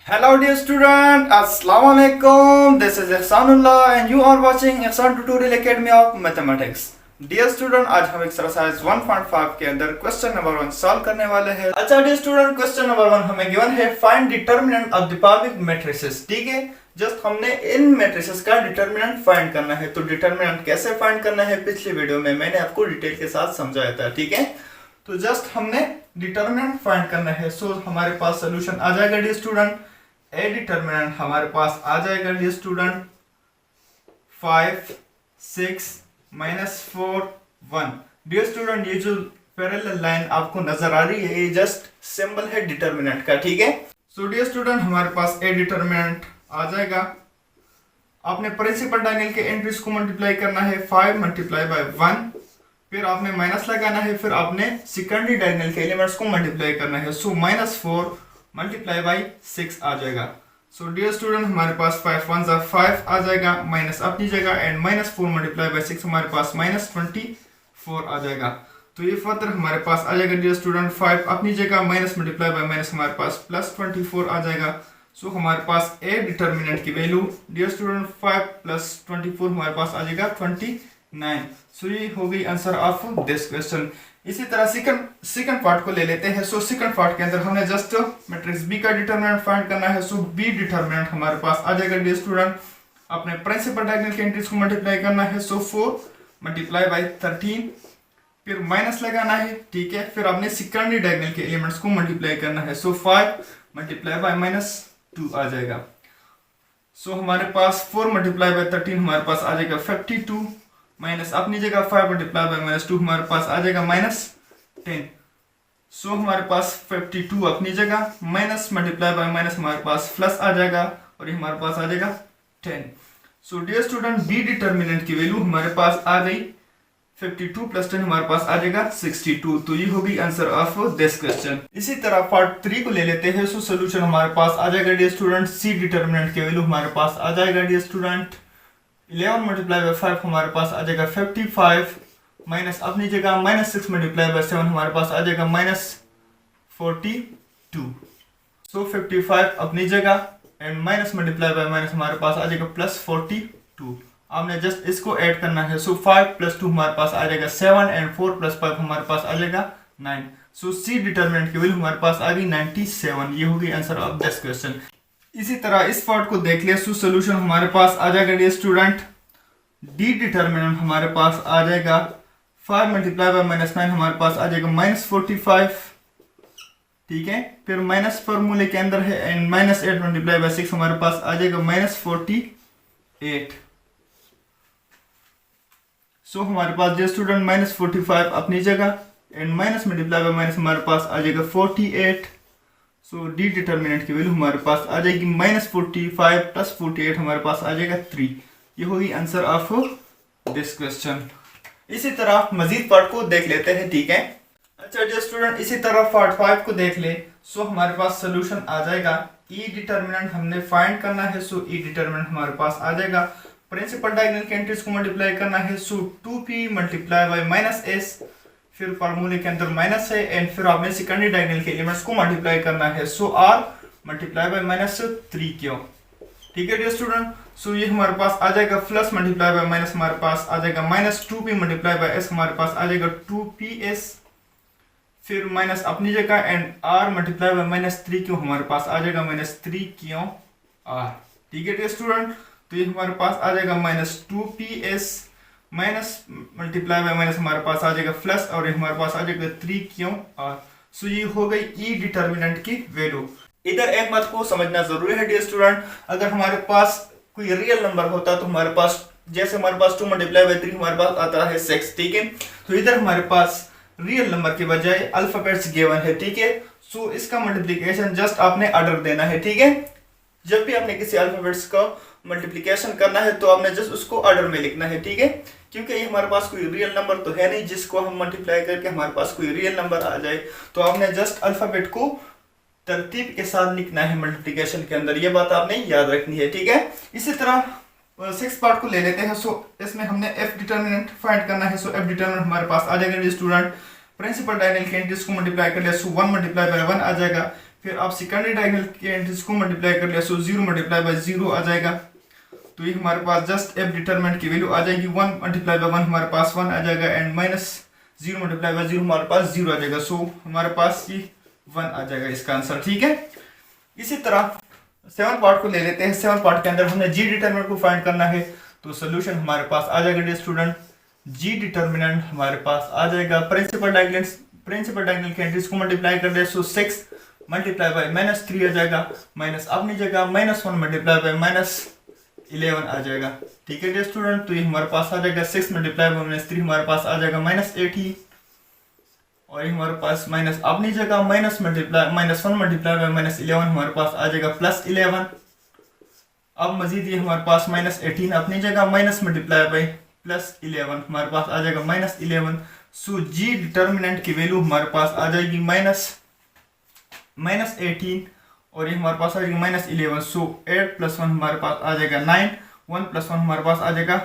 Hello dear student, Assalamu alaikum. This is Ihsanullah and you are watching Ihsan Tutorial Academy of Mathematics. Dear student, आज हम exercise 1.5 के अंदर question number 1 solve करने वाले हैं। अच्छा डियर स्टूडेंट, क्वेश्चन नंबर 1 हमें गिवन है find determinant of the following matrices. ठीक है, जस्ट हमने इन मैट्रिसेस का डिटरमिनेंट फाइंड करना है। तो डिटरमिनेंट कैसे फाइंड करना है पिछली वीडियो में मैंने आपको डिटेल के साथ समझाया था। ठीक है, तो जस्ट हमने डिटरमिनेंट फाइंड करना है। सो हमारे पास सोल्यूशन आ जाएगा डियर स्टूडेंट। ए डिटरमिनेंट हमारे पास आ जाएगा डियर स्टूडेंट 5 6 -4 1। डियर स्टूडेंट, ये जो पैरेलल लाइन आपको नजर आ रही है ये जस्ट सिंबल है डिटरमिनेंट का। ठीक है, सो डियर स्टूडेंट हमारे पास ए डिटरमिनेंट आ जाएगा। आपने प्रिंसिपल डायगोनल के एंट्रीज को मल्टीप्लाई करना है 5 × 1, फिर आपने माइनस लगाना है, फिर आपने सेकेंडरी डायगोनल के एलिमेंट्स को मल्टीप्लाई करना है। सो -4 × 6 आ जाएगा। सो डियर स्टूडेंट हमारे पास 5 1 5 आ जाएगा, माइनस अपनी जगह एंड -4 × 6 हमारे पास -24 आ जाएगा। तो ये फर्दर हमारे पास आ जाएगा डियर स्टूडेंट 5 अपनी जगह माइनस मल्टीप्लाई बाय माइनस हमारे पास +24 आ जाएगा। सो हमारे पास ए डिटरमिनेंट की वैल्यू डियर स्टूडेंट 5 + 24 हमारे पास आ जाएगा 29। सो ये हो गई आंसर ऑफ दिस क्वेश्चन। इसी तरह सेकंड पार्ट को ले लेते हैं। सो सेकंड पार्ट के अंदर हमने जस्ट मैट्रिक्स बी का डिटरमिनेंट फाइंड करना है। सो बी डिटरमिनेंट हमारे पास आ जाएगा डियर स्टूडेंट। अपने प्रिंसिपल डायगोनल के एंट्रीज को मल्टीप्लाई करना है। सो 4 × 13, फिर माइनस लगाना है। ठीक है, फिर आपने सेकेंडरी डायगोनल के एलिमेंट्स को मल्टीप्लाई करना है। सो 5 × -2 आ जाएगा। सो हमारे पास 4 × 13 हमारे पास आ जाएगा 52, माइनस अपनी जगह 5 × -2 हमारे पास आ जाएगा -10। सो हमारे पास 52 अपनी जगह माइनस मल्टीप्लाई बाय माइनस हमारे पास प्लस आ जाएगा और ये हमारे पास आ जाएगा 10। So dear student B determinant की वैल्यू हमारे पास आ गई 52 + 10 हमारे पास आ जाएगा 62। तो ये होगी आंसर ऑफ दिस क्वेश्चन। इसी तरह पार्ट 3 को ले लेते हैं। सो सोल्यूशन हमारे पास आ जाएगा डियर स्टूडेंट सी डिटरमिनेंट की वैल्यू हमारे पास आ जाएगा डियर स्टूडेंट 11 × 5 हमारे पास आ जाएगा 55, माइनस अपनी जगह -6 × 7 हमारे पास आ जाएगा -42। सो 55 अपनी जगह and minus multiply by minus हमारे पास आ जाएगा +42। आपने जस्ट इसको ऐड करना है। सो 5 + 2 हमारे पास आ जाएगा 7 एंड 4 + 5 हमारे पास आ जाएगा 9। सो सी डिटरमिनेंट की वैल्यू हमारे पास आ गई 97। ये होगी आंसर ऑफ दिस क्वेश्चन। इसी तरह इस पार्ट को देख लिया। सो सोल्यूशन हमारे पास आ जाएगा डियर स्टूडेंट डी डिटरमिनेंट हमारे पास आ जाएगा 5 × -9 हमारे पास आ जाएगा -45। ठीक है, फिर माइनस फॉर्मूले के अंदर है एंड -8 × 6 हमारे पास आ जाएगा -48। सो हमारे पास डियर स्टूडेंट -45 अपनी जगह and minus multiply by minus हमारे पास आ जाएगा 48। सो डी डिटरमिनेंट की वैल्यू हमारे पास आ जाएगी -45 + 48 हमारे पास आ जाएगा 3। ये होगी आंसर ऑफ दिस क्वेश्चन। इसी तरह मजीद पार्ट को देख लेते हैं। ठीक है, अच्छा डियर स्टूडेंट इसी तरह पार्ट 5 को देख ले। सो हमारे पास सोल्यूशन आ जाएगा ई डिटरमिनेंट हमने फाइंड करना है। सो ई डिटरमिनेंट हमारे पास आ जाएगा। प्रिंसिपल डायगोनल के एंट्रीज को मल्टीप्लाई करना है। सो 2p × -s, फिर फार्मूले के अंदर माइनस है एंड फिर आपने सेकेंडरी डायगोनल के एलिमेंट्स को मल्टीप्लाई करना है। सो r × -3 ठीक है डियर स्टूडेंट। सो ये हमारे पास आ जाएगा प्लस मल्टीप्लाई बाय माइनस हमारे पास आ जाएगा -2p × s हमारे पास आ जाएगा 2ps, फिर माइनस अपनी जगह एंड r × -3 हमारे पास आ जाएगा -3r। ठीक है डियर स्टूडेंट, तो ये हमारे पास आ जाएगा -2ps minus multiply by minus हमारे पास आ जाएगा प्लस और ये हमारे पास आ जाएगा 3r। सो ये हो गई ई डिटरमिनेंट की वैल्यू। इधर एक बात को समझना जरूरी है डियर स्टूडेंट, अगर हमारे पास कोई रियल नंबर होता तो हमारे पास जैसे हमारे पास 2 × 3 हमारे पास आता है 6। ठीक है, तो इधर हमारे पास रियल नंबर के बजाय अल्फाबेट्स गिवन है। ठीक है, सो इसका मल्टीप्लिकेशन जस्ट आपने ऑर्डर देना है। ठीक है, जब भी आपने किसी अल्फाबेट्स का मल्टीप्लिकेशन करना है तो आपने जस्ट उसको ऑर्डर में लिखना है। ठीक है, क्योंकि ये हमारे पास कोई रियल नंबर तो है नहीं जिसको हम मल्टीप्लाई करके हमारे पास कोई रियल नंबर आ जाए। तो आपने जस्ट अल्फाबेट को तरतीब के साथ लिखना है मल्टीप्लिकेशन के अंदर, ये बात आपने याद रखनी है। ठीक है, इसी तरह 6 पार्ट को ले लेते हैं। सो इसमें हमने एफ डिटरमिनेंट फाइंड करना है। सो एफ डिटरमिनेंट हमारे पास आ जाएगा स्टूडेंट प्रिंसिपल डायगोनल के एंट्रीज को मल्टीप्लाई कर लिया। सो 1 × 1 आ जाएगा, फिर आप सेकेंडरी डायगोनल के एंट्रीज को मल्टीप्लाई कर लिया, सो 0 मल्टीप्लाई बाय 0 आ जाएगा। तो ये हमारे पास जस्ट एफ डिटरमिनेंट की वैल्यू आ जाएगी, 1 मल्टीप्लाई बाय 1 हमारे पास 1 आ जाएगा, एंड माइनस 0 मल्टीप्लाई बाय 0 हमारे पास 0 आ जाएगा। सो हमारे पास ये 1 आ जाएगा इसका आंसर, ठीक है। इसी तरह 7 पार्ट को ले लेते हैं। 7 पार्ट के अंदर हमने जी डिटरमिनेंट को फाइंड करना है, तो सोल्यूशन हमारे पास आ जाएगा डियर स्टूडेंट, जी डिटरमिनेंट हमारे पास आ जाएगा प्रिंसिपल डायगोनल के एंट्रीज को मल्टीप्लाई कर दे, सो 6 मल्टीप्लाई बाय -3 आ जाएगा, माइनस अपनी जगह -1 मल्टीप्लाई बाय -11 आ जाएगा, ठीक है डियर स्टूडेंट। तो ये हमारे पास आ जाएगा 6 मल्टीप्लाई बाय -3 हमारे पास आ जाएगा -18, और ये हमारे पास माइनस अपनी जगह -1 मल्टीप्लाई बाय -11 हमारे पास आ जाएगा +11। अब मजीद ये हमारे पास -18 अपनी जगह माइनस मल्टीप्लाई बाय +11 हमारे पास आ जाएगा -11। सो जी डिटरमिनेंट की वैल्यू हमारे पास आ जाएगी -18, और ये हमारे पास आ जाएगी -11। सो 8 + 1 हमारे पास आ जाएगा 9, 1 + 1 हमारे पास आ जाएगा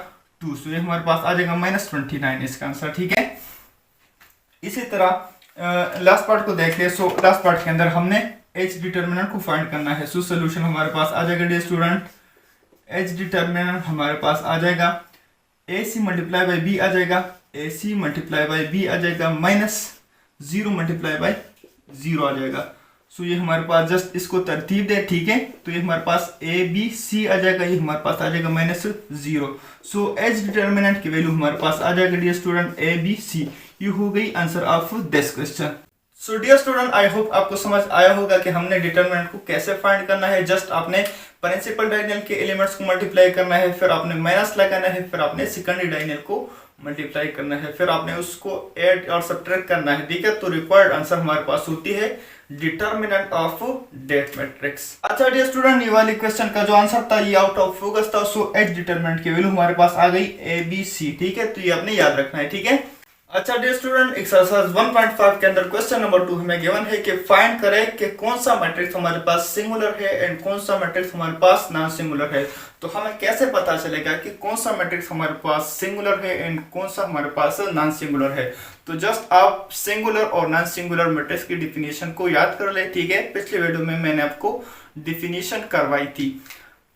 2, सो ये हमारे पास आ जाएगा -29 इसका आंसर, ठीक है। इसी तरह लास्ट पार्ट को देख ले। सो लास्ट पार्ट के अंदर हमने एच डिटरमिनेंट को फाइंड करना है। सो सोल्यूशन हमारे पास आ जाएगा डियर स्टूडेंट, एच डिटरमिनेंट हमारे पास आ जाएगा AC मल्टीप्लाई बाय B आ जाएगा, AC मल्टीप्लाई बाय B आ जाएगा, -0 मल्टीप्लाई बाय 0 आ जाएगा। सो ये हमारे पास जस्ट इसको तरतीब दे, ठीक है। तो ये हमारे पास ABC आ जाएगा, ये हमारे पास आ जाएगा -0। सो एच डिटरमिनेंट की वैल्यू हमारे पास आ जाएगा डियर स्टूडेंट ABC। ये हो गई answer of this question. So dear student, I hope आपको समझ आया होगा कि हमने डिटरमिनेंट को कैसे फाइंड करना है। जस्ट आपने प्रिंसिपल डायगोनल के एलिमेंट्स को मल्टीप्लाई करना है, फिर आपने माइनस लगाना है, फिर आपने सेकेंडरी डायगोनल को मल्टीप्लाई करना है, फिर आपने उसको ऐड और सब्ट्रैक्ट करना है, ठीक है। तो रिक्वायर्ड आंसर हमारे पास होती है डिटरमिनेंट ऑफ डेट मैट्रिक्स। अच्छा डियर स्टूडेंट, ये वाली क्वेश्चन का जो आंसर था ये आउट ऑफ फोकस था। सो एच डिटरमिनेंट की वैल्यू हमारे पास आ गई ABC, ठीक है। तो ये आपने याद रखना है, ठीक है। अच्छा डियर स्टूडेंट, एक्सरसाइज 1.5 के अंदर क्वेश्चन नंबर 2 हमें गिवन है कि फाइंड करें कि कौन सा मैट्रिक्स हमारे पास सिंगुलर है एंड कौन सा मैट्रिक्स हमारे पास नॉन सिंगुलर है। तो हमें कैसे पता चलेगा कि कौन सा मैट्रिक्स हमारे पास सिंगुलर है एंड कौन सा हमारे पास नॉन सिंगुलर है। तो जस्ट आप सिंगुलर और नॉन सिंगुलर मैट्रिक्स की डिफिनेशन को याद कर ले, ठीक है। पिछले वीडियो में मैंने आपको डिफिनेशन करवाई थी।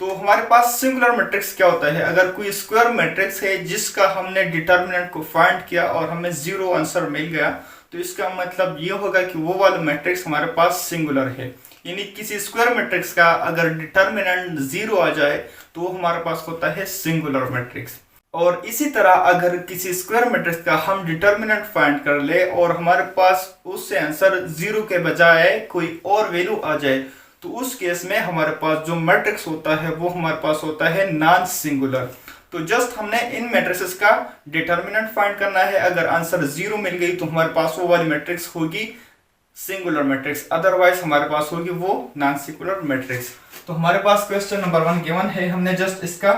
तो हमारे पास सिंगुलर मैट्रिक्स क्या होता है, अगर कोई स्क्वायर मैट्रिक्स है जिसका हमने डिटरमिनेंट को फाइंड किया और हमें 0 आंसर मिल गया, तो इसका मतलब ये होगा कि वो वाला मैट्रिक्स हमारे पास सिंगुलर है। यानी किसी स्क्वायर मैट्रिक्स का अगर डिटरमिनेंट 0 आ जाए तो वो हमारे पास होता है सिंगुलर मैट्रिक्स। और इसी तरह अगर किसी स्क्वायर मैट्रिक्स का हम डिटरमिनेंट फाइंड कर ले और हमारे पास उससे आंसर 0 के बजाय कोई और वैल्यू आ जाए, तो उस केस में हमारे पास जो मैट्रिक्स होता है वो हमारे पास होता है नॉन सिंगुलर। तो जस्ट हमने इन मैट्रिक्सेस का डिटरमिनेंट फाइंड करना है। अगर आंसर 0 मिल गई तो हमारे पास वो वाली मैट्रिक्स होगी सिंगुलर मैट्रिक्स, अदरवाइज हमारे पास होगी वो नॉन सिंगुलर मैट्रिक्स। तो हमारे पास क्वेश्चन नंबर 1 गिवन है, हमने जस्ट इसका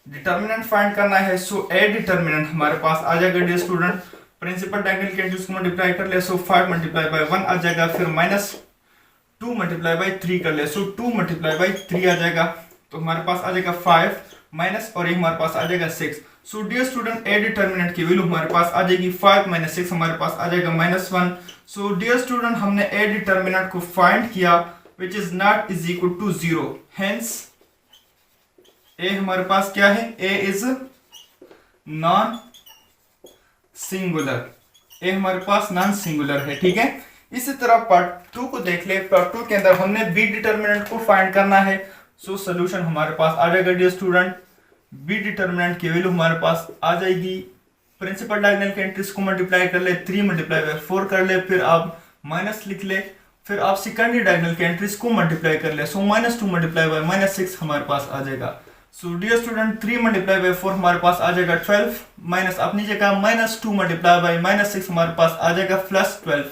डिटरमिनेंट फाइंड करना है। सो ए डिटरमिनेंट हमारे पास आ जाएगा डियर स्टूडेंट, प्रिंसिपल डायगोनल के एंट्रीज को मल्टीप्लाई कर ले, सो 5 मल्टीप्लाई बाय 1 आ जाएगा, फिर -2 मल्टीप्लाई बाय 3 कर ले, सो 2 मल्टीप्लाई बाय 3 आ जाएगा। तो हमारे पास आ जाएगा 5 माइनस, और ये हमारे पास आ जाएगा 6। सो डियर स्टूडेंट, ए डिटरमिनेंट की वैल्यू हमारे पास आ जाएगी 5 - 6 हमारे पास आ जाएगा -1। सो डियर स्टूडेंट, हमने ए डिटरमिनेंट को फाइंड किया which is not is equal to 0, hence A हमारे पास क्या है, A is non singular, A हमारे पास नॉन सिंगुलर है, ठीक है। इसी तरह पार्ट 2 को देख ले। पार्ट 2 के अंदर हमने बी डिटरमिनेंट को फाइंड करना है। सो सोल्यूशन हमारे पास आ जाएगा डियर स्टूडेंट, बी डिटरमिनेंट की वैल्यू हमारे पास आ जाएगी, प्रिंसिपल डायगोनल के एंट्रीज को मल्टीप्लाई कर ले, 3 मल्टीप्लाई बाय 4 कर ले, फिर आप माइनस लिख ले, फिर आप सेकेंडरी डायगोनल के एंट्रीज को मल्टीप्लाई कर ले। सो -2 मल्टीप्लाई बाय -6 हमारे पास आ जाएगा। So dear student, 3 multiply by 4 हमारे पास आ जाएगा 12, माइनस अपनी जगह -2 मल्टीप्लाई बाय -6 हमारे पास आ जाएगा +12।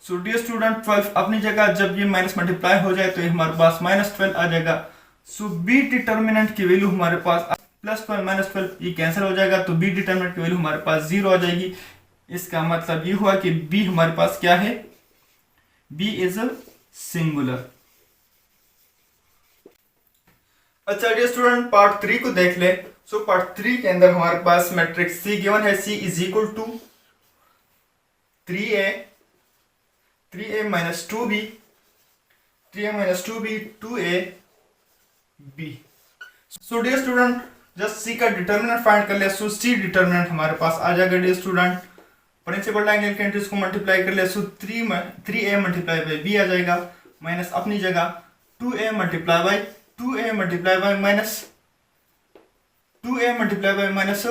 सो डियर स्टूडेंट, 12 अपनी जगह जब ये माइनस मल्टीप्लाई हो जाए तो ये हमारे पास -12 आ जाएगा। सो बी डिटरमिनेंट की वैल्यू हमारे पास +12 - 12 ये कैंसिल हो जाएगा, तो बी डिटरमिनेंट की वैल्यू हमारे पास 0 आ जाएगी। इसका मतलब ये हुआ कि बी हमारे पास क्या है, बी इज सिंगुलर। अच्छा डियर स्टूडेंट, पार्ट 3 को देख ले। सो पार्ट 3 के अंदर हमारे पास मैट्रिक्स सी गिवन है, C is equal to 3a - 2b 3a minus 2b 2a b। So dear student just C का डिटर्मिनेंट फाइंड कर लिया। सो सी डिटर्मिनेंट हमारे पास आ जाएगा डियर स्टूडेंट, प्रिंसिपल डायगोनल के एंट्रीज को मल्टीप्लाई कर लिया। So 3a multiply by b आ जाएगा, माइनस अपनी जगह 2a multiply by 2a multiply by minus 2a multiply by minus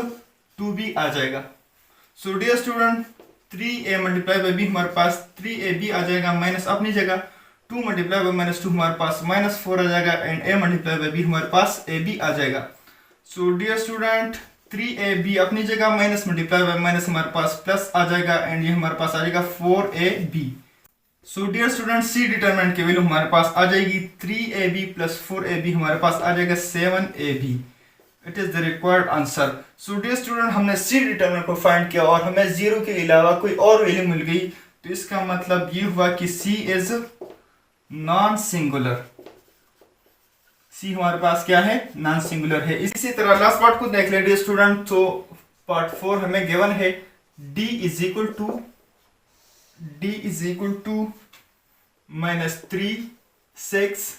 2b आ जाएगा। So dear student 3a multiply by b हमारे पास 3ab आ जाएगा, माइनस अपनी जगह 2 मल्टीप्लाई बाई माइनस 2 हमारे पास माइनस 4 आ जाएगा, and a multiply by b हमारे पास ab आ जाएगा। सो डियर स्टूडेंट 3ab अपनी जगह माइनस मल्टीप्लाई बाई माइनस हमारे पास प्लस आ जाएगा, एंड ये हमारे पास आ जाएगा 4ab। So dear student C determinant की वैल्यू हमारे पास आ जाएगी 3ab प्लस 4ab हमारे पास आ जाएगा 7ab। It is the required answer. So dear student हमने सी डिटरमिनेंट को फाइंड किया और हमें जीरो के अलावा कोई और वैल्यू मिल गई, तो इसका मतलब ये हुआ कि सी इज नॉन सिंगुलर। सी हमारे पास क्या है, नॉन सिंगुलर है। इसी तरह लास्ट पार्ट को देख ले डियर स्टूडेंट। तो पार्ट 4 हमें गिवन है d इज इक्वल टू -3 6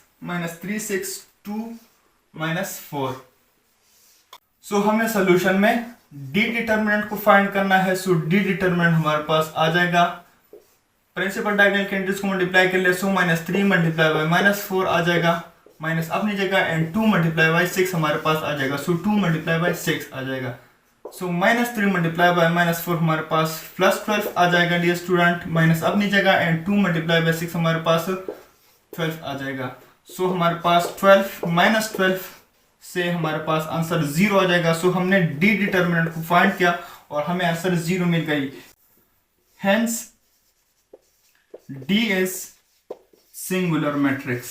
-4। सो हमें सोल्यूशन में डी डिटर्मिनेंट को फाइंड करना है। सो डी डिटर्मिनेंट हमारे पास आ जाएगा, प्रिंसिपल डायगोनल के एंट्रीज को मल्टीप्लाई कर ले। सो -3 मल्टीप्लाई बाई -4 आ जाएगा, माइनस अपनी जगह, एंड 2 मल्टीप्लाई बाई 6 हमारे पास आ जाएगा। सो 2 मल्टीप्लाई बाई 6 आ जाएगा। सो -3 मल्टीप्लाई बाई -4 हमारे पास +12 आ जाएगा डियर स्टूडेंट, माइनस अपनी जगह, एंड 2 मल्टीप्लाई बाई 6 हमारे पास 12 आ जाएगा। सो हमारे पास 12 से हमारे पास आंसर 0 आ जाएगा। सो हमने डी डिटर्मिनेंट को फाइंड किया और हमें आंसर 0 मिल गई। Hence D is singular matrix.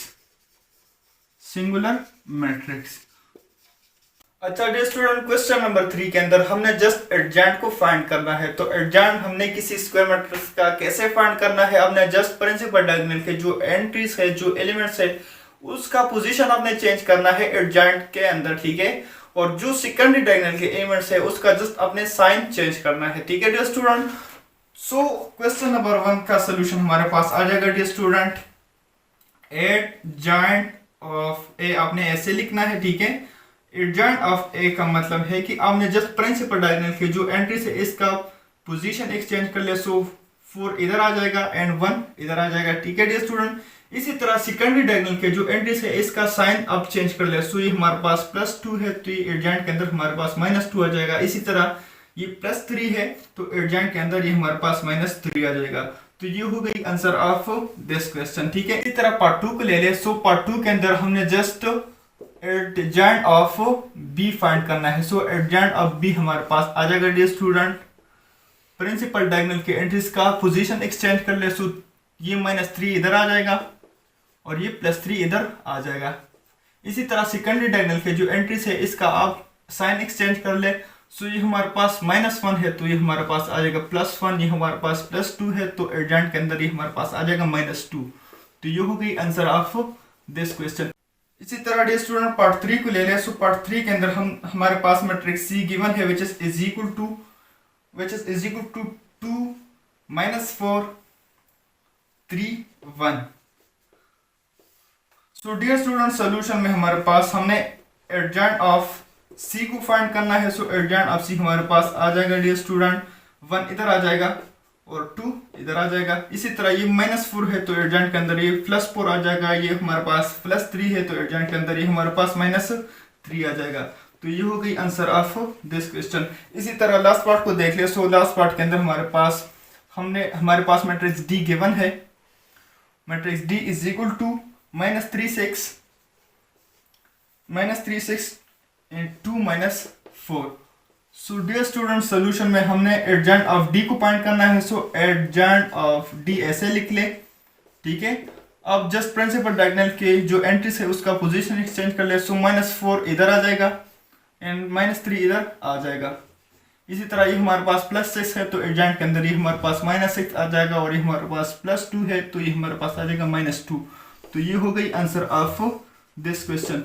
अच्छा डियर स्टूडेंट, क्वेश्चन नंबर 3 के अंदर हमने जस्ट एडजेंट को फाइंड करना है। तो एडजेंट हमने किसी स्क्वायर मैट्रिक्स का कैसे फाइंड करना है, हमने जस्ट प्रिंसिपल डायगोनल के जो एंट्रीज है, जो एलिमेंट्स है, उसका पोजीशन आपने चेंज करना है एडजेंट के अंदर, ठीक है। और जो सेकेंडरी डायगोनल के एलिमेंट्स है उसका जस्ट अपने साइन चेंज करना है, ठीक है dear student. So question number 1 का सोल्यूशन हमारे पास आ जाएगा dear student. Adjoint of A आपने ऐसे लिखना है, ठीक है। एडजेंट ऑफ ए का मतलब है कि आपने जस्ट प्रिंसिपल डायगोनल के जो एंट्री है इसका पोजीशन एक्सचेंज कर लिया। सो 4 इधर आ जाएगा एंड 1 इधर आ जाएगा, ठीक है डियर स्टूडेंट। इसी तरह सेकेंडरी डायगोनल के जो एंट्रीज है इसका साइन अब चेंज कर लिया। सो ये हमारे पास +2 है, तो ये एडजेंट के अंदर हमारे पास -2 आ जाएगा। इसी तरह ये +3 है, तो एडजेंट के अंदर ये हमारे पास -3 आ जाएगा। तो ये हो गई आंसर ऑफ दिस क्वेश्चन, ठीक है। इसी तरह पार्ट 2 को ले ले। सो पार्ट 2 के अंदर हमने just adjoint of B find करना है। सो एडजेंट ऑफ बी हमारे पास आ जाएगा डियर स्टूडेंट। प्रिंसिपल डायगोनल के एंट्रीज का पोजीशन एक्सचेंज कर ले। सो ये -3 इधर आ जाएगा और ये +3 इधर आ जाएगा। इसी तरह सेकेंडरी डायगोनल के जो एंट्रीज है इसका आप साइन एक्सचेंज कर ले। सो ये हमारे पास -1 है, तो ये हमारे पास आ जाएगा +1। ये हमारे पास +2 है, तो एडजेंट के अंदर ये हमारे पास आ जाएगा -2। तो ये हो गई आंसर ऑफ दिस क्वेश्चन। इसी तरह डियर स्टूडेंट पार्ट 3 को ले लें। सो पार्ट 3 के अंदर हमारे पास मैट्रिक्स सी गिवन है which is equal to 2 -4 3 1। So dear student solution में हमारे पास हमने एडजेंट ऑफ सी को फाइंड करना है। सो एडजेंट ऑफ सी हमारे पास आ जाएगा डियर स्टूडेंट, 1 इधर आ जाएगा और 2 इधर आ जाएगा। इसी तरह ये -4 है, तो एडजेंट के अंदर ये +4 आ जाएगा। ये हमारे पास +3 है, तो एडजेंट के अंदर ये हमारे पास -3 आ जाएगा। तो ये हो गई आंसर ऑफ दिस क्वेश्चन। इसी तरह लास्ट पार्ट को देख ले। सो लास्ट पार्ट के अंदर हमारे पास मैट्रिक्स डी गिवन है। Matrix D is equal to -3 6 and 2 -4। So dear student solution में हमने एडजेंट ऑफ डी को फाइंड करना है। सो एडजेंट ऑफ डी ऐसे लिख ले, ठीक है। अब जस्ट प्रिंसिपल डायगोनल के जो एंट्रीज है उसका पोजीशन एक्सचेंज कर ले। सो -4 इधर आ जाएगा एंड -3 इधर आ जाएगा। इसी तरह ये हमारे पास +6 है, तो एडजेंट के अंदर ये हमारे पास -6 आ जाएगा, और ये हमारे पास +2 है, तो ये हमारे पास आ जाएगा -2। तो ये हो गई आंसर ऑफ दिस क्वेश्चन।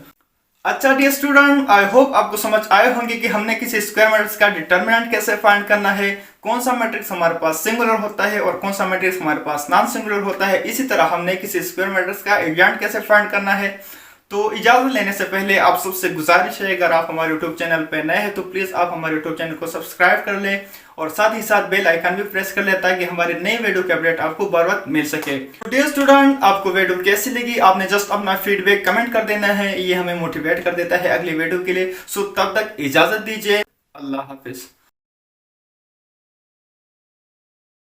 अच्छा डियर स्टूडेंट, आई होप आपको समझ आए होंगे कि हमने किसी स्क्वायर मैट्रिक्स का डिटरमिनेंट कैसे फाइंड करना है, कौन सा मैट्रिक्स हमारे पास सिंगुलर होता है और कौन सा मैट्रिक्स हमारे पास नॉन सिंगुलर होता है। इसी तरह हमने किसी स्क्वायर मैट्रिक्स का एग्जांट कैसे फाइंड करना है। तो इजाजत लेने से पहले आप सबसे गुजारिश है, अगर आप हमारे यूट्यूब चैनल पर नए हैं तो प्लीज आप हमारे यूट्यूब चैनल को सब्सक्राइब कर ले और साथ ही साथ बेल आइकन भी प्रेस कर ले ताकि हमारे नए वीडियो के अपडेट आपको बार बार मिल सके। तो डियर स्टूडेंट, आपको वीडियो कैसी लगी आपने जस्ट अपना फीडबैक कमेंट कर देना है, ये हमें मोटिवेट कर देता है अगली वीडियो के लिए। सो तब तक इजाजत दीजिए, अल्लाह हाफिज।